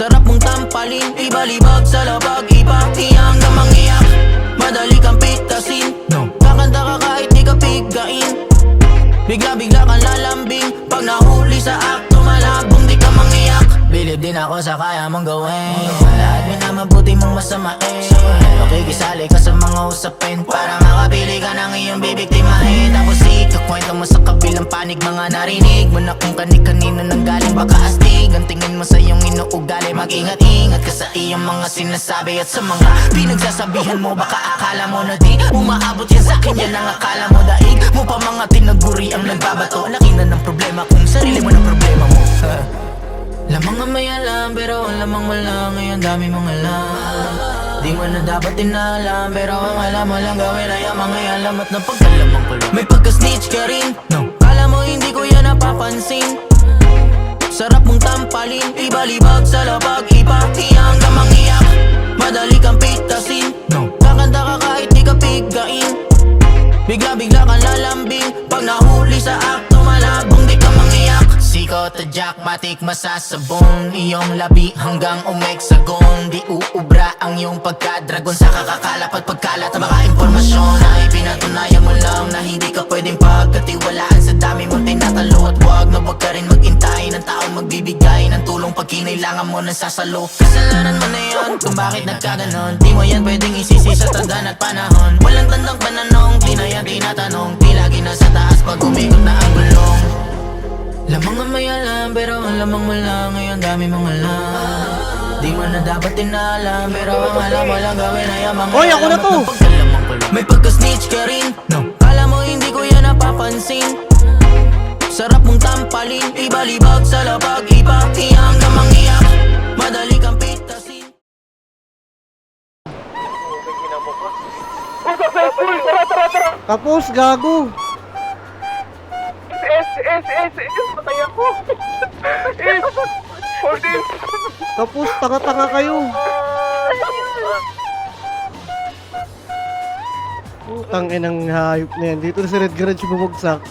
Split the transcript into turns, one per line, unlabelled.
Sarap mong tampalin, ibalibag sa labag, ipatiyang na mangiyak. Madali kang pitasin, kakanta ka kahit di ka pigain. Bigla-bigla kang lalambing, pag nahuli sa akto, malabong di ka mangiyak. Bilib din ako sa kaya mong gawin, lahat minamabuti mong masamain. Makikisali ka sa mga usapin para makapili ka ng iyong bibiktimahin. Tapos ikakwento mo sa kabilang panig, mga narinig mo na kung kani-kanino nang galing baka astig. Ang tingin mo sa iyong inuugali, mag-ingat-ingat ka sa iyong mga sinasabi. At sa mga pinagsasabihan mo, baka akala mo na di umaabot yan sa'kin, yan ang akala mo. Daig mo pa mga tinaguri ang nagbabato. Laki na ng problema kung sarili mo ng problema mo. Lamang nga may alam, pero ang lamang wala. Ngayon dami mong alam, di mo na dapat tinalam. Pero ang alam mo lang gawin ay ang mga alam at napagkalamang ko lang. May pagka-snitch ka rin, kala mo hindi ko yan napapansin. Sarap mong tampalin, ibalibag sa labag, ipatiyang na mangiyak. Madali kang pitasin, kakanta ka kahit di ka pigain. Bigla-bigla kang lalambing, pag nahuli sa akto, malabong di ka mangiyak. Siko tadyak, matik masasabong iyong labi hanggang umeksagon. Di uubra ang iyong pagka-dragon sa kakakalap at pagkalat ng mga impormasyon na ipinatunayan mo lang na hindi ka pwedeng pagkatiwalaan sa dami mong tinatalo. At wag na wag ka rin mag-intay ng taong magbibigay ng tulong pag kinailangan mo ng sasalo. Kasalanan mo na yun kung bakit nagkaganon, di mo yan pwedeng isisi sa tanda at panahon. Walang tandang pananong, di na yan tinatanong, di lagi nasa taas pag umikot na ang gulong. Lamang nga may alam, pero ang lamang mo lang. Ngayon dami mong alam, di mo na dapat tinalam. Pero ang alam mo lang gawin ay ang mga
Hoy, ako na to!
May pagka-snitch ka rin, kala mo hindi ko yan napapansin. Sarap mong tampalin, ibalibag sa labag, ipatiyang na mangiyak. Madali kang pitasin.
Tapos, gago.
Patay ako. Holding.
Tapos, tanga-tanga kayo. Putang inang hayop na yan. Dito na si Red Garage bumagsak.